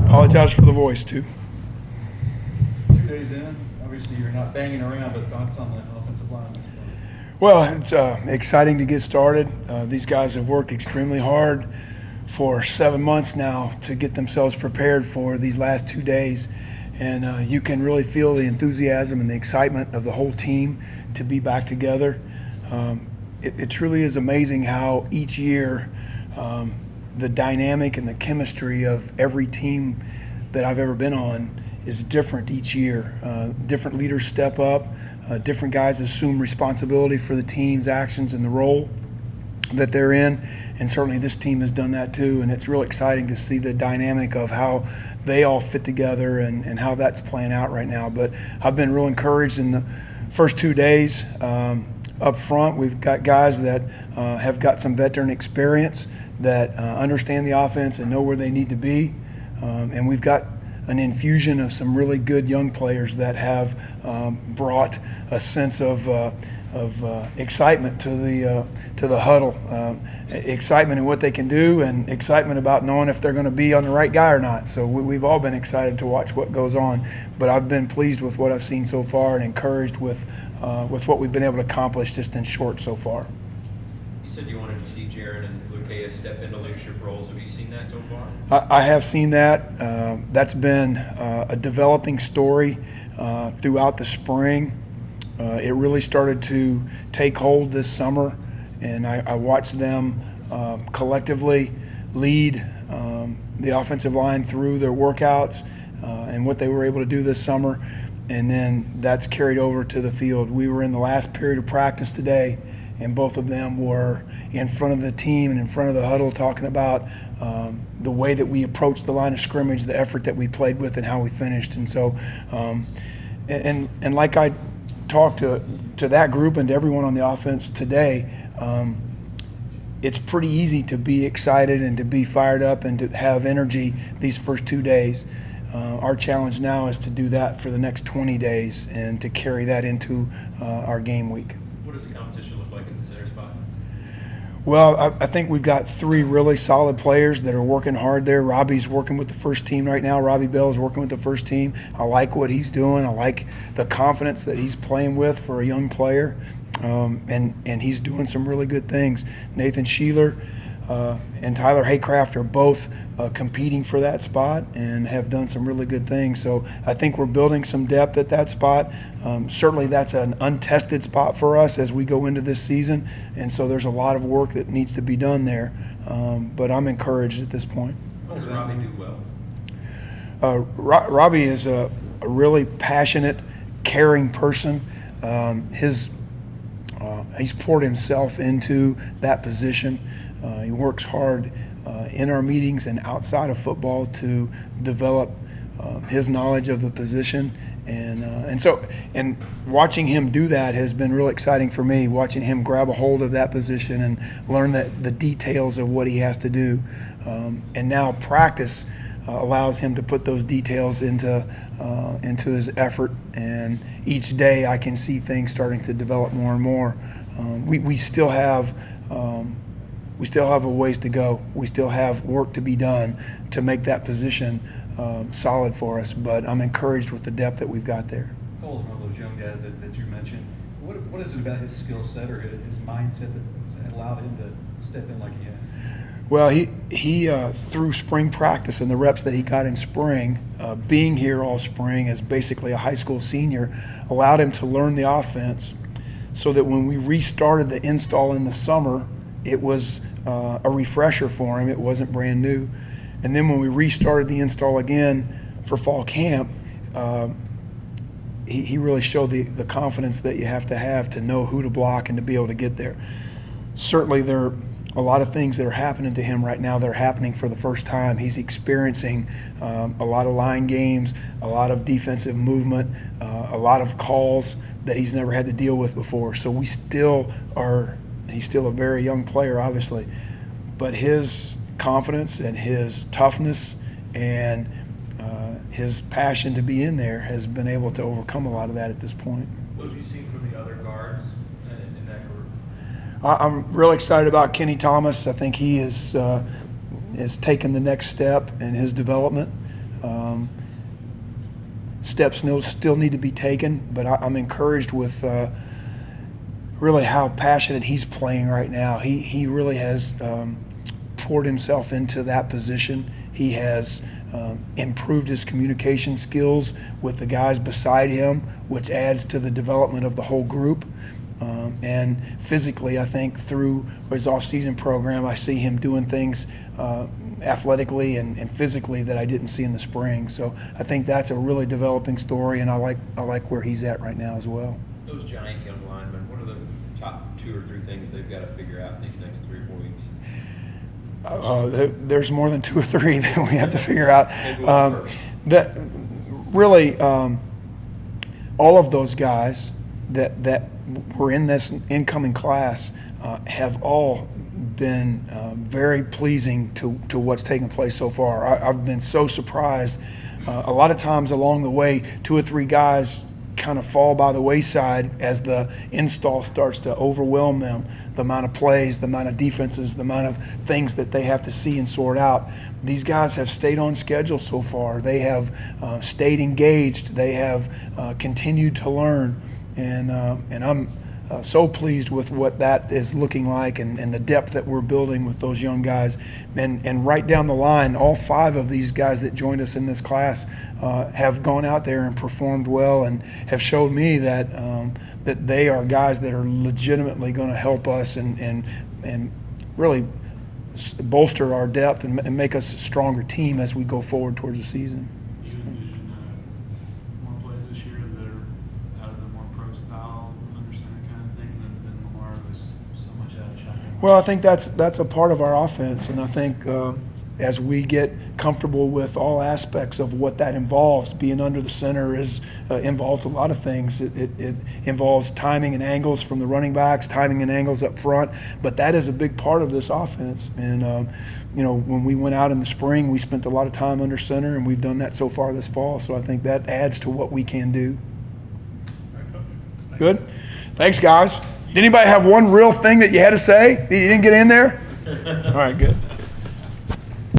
Apologize for the voice, too. 2 days in, obviously you're not banging around, but thoughts on the offensive line? Well, it's exciting to get started. These guys have worked extremely hard for 7 months now to get themselves prepared for these last 2 days. And you can really feel the enthusiasm and the excitement of the whole team to be back together. It truly is amazing how each year the dynamic and the chemistry of every team that I've ever been on is different each year. Different leaders step up, different guys assume responsibility for the team's actions and the role that they're in, and certainly this team has done that too, and it's real exciting to see the dynamic of how they all fit together and how that's playing out right now. But I've been real encouraged in the first 2 days. Up front, we've got guys that have got some veteran experience that understand the offense and know where they need to be, and we've got an infusion of some really good young players that have brought a sense of excitement to the huddle, excitement in what they can do, and excitement about knowing if they're going to be on the right guy or not. So we've all been excited to watch what goes on. But I've been pleased with what I've seen so far and encouraged with what we've been able to accomplish just in short so far. You said you wanted to see Jaron and Luque step into leadership roles. Have you seen that so far? I have seen that. That's been a developing story throughout the spring. It really started to take hold this summer, and I watched them collectively lead the offensive line through their workouts and what they were able to do this summer, and then that's carried over to the field. We were in the last period of practice today, and both of them were in front of the team and in front of the huddle talking about the way that we approached the line of scrimmage, the effort that we played with, and how we finished. And so, and like I talked to that group and to everyone on the offense today, it's pretty easy to be excited and to be fired up and to have energy these first 2 days. Our challenge now is to do that for the next 20 days and to carry that into our game week. What does the competition look like in the center spot? Well, I think we've got 3 really solid players that are working hard there. Robbie's working with the first team right now. Robbie Bell's working with the first team. I like what he's doing. I like the confidence that he's playing with for a young player, and he's doing some really good things. Nathan Sheeler and Tyler Haycraft are both competing for that spot and have done some really good things. So I think we're building some depth at that spot. Certainly that's an untested spot for us as we go into this season, and so there's a lot of work that needs to be done there. But I'm encouraged at this point. What does Robbie do well? Robbie is a really passionate, caring person. He's poured himself into that position. He works hard in our meetings and outside of football to develop his knowledge of the position, and so watching him do that has been real exciting for me. Watching him grab a hold of that position and learn the details of what he has to do, and now practice allows him to put those details into his effort. And each day I can see things starting to develop more and more. We still have a ways to go. We still have work to be done to make that position solid for us, but I'm encouraged with the depth that we've got there. Cole's one of those young guys that you mentioned. What is it about his skill set or his mindset that allowed him to step in like he has? Well, he through spring practice and the reps that he got in spring, being here all spring as basically a high school senior, allowed him to learn the offense so that when we restarted the install in the summer, it was a refresher for him. It wasn't brand new. And then when we restarted the install again for fall camp, he really showed the confidence that you have to know who to block and to be able to get there. Certainly there are a lot of things that are happening to him right now that are happening for the first time. He's experiencing a lot of line games, a lot of defensive movement, a lot of calls that he's never had to deal with before. So he's still a very young player, obviously, but his confidence and his toughness and his passion to be in there has been able to overcome a lot of that at this point. What have you seen from the other guards in that group? I'm really excited about Kenny Thomas. I think he has taken the next step in his development. Steps still need to be taken, but I'm encouraged with really how passionate he's playing right now. He really has poured himself into that position. He has improved his communication skills with the guys beside him, which adds to the development of the whole group. And physically, I think through his off-season program, I see him doing things athletically and physically that I didn't see in the spring. So I think that's a really developing story, and I like where he's at right now as well. Those giant young linemen, what are the top 2 or 3 things they've got to figure out in these next 3 or 4 weeks? There's more than 2 or 3 that we have to figure out. That really, all of those guys that were in this incoming class have all been very pleasing to what's taken place so far. I've been so surprised. A lot of times along the way, 2 or 3 guys kind of fall by the wayside as the install starts to overwhelm them. The amount of plays, the amount of defenses, the amount of things that they have to see and sort out. These guys have stayed on schedule so far. They have stayed engaged. They have continued to learn. And I'm so pleased with what that is looking like and the depth that we're building with those young guys. And right down the line, all 5 of these guys that joined us in this class have gone out there and performed well and have showed me that that they are guys that are legitimately going to help us and really bolster our depth and make us a stronger team as we go forward towards the season. Do you envision more plays this year that are out of the more pro style, under center kind of thing than Lamar was so much out of shotgun? Well, I think that's a part of our offense, and I think as we get comfortable with all aspects of what that involves, being under the center involves a lot of things. It involves timing and angles from the running backs, timing and angles up front, but that is a big part of this offense. And when we went out in the spring, we spent a lot of time under center, and we've done that so far this fall. So I think that adds to what we can do. Good. Thanks, guys. Did anybody have one real thing that you had to say that you didn't get in there? All right, good.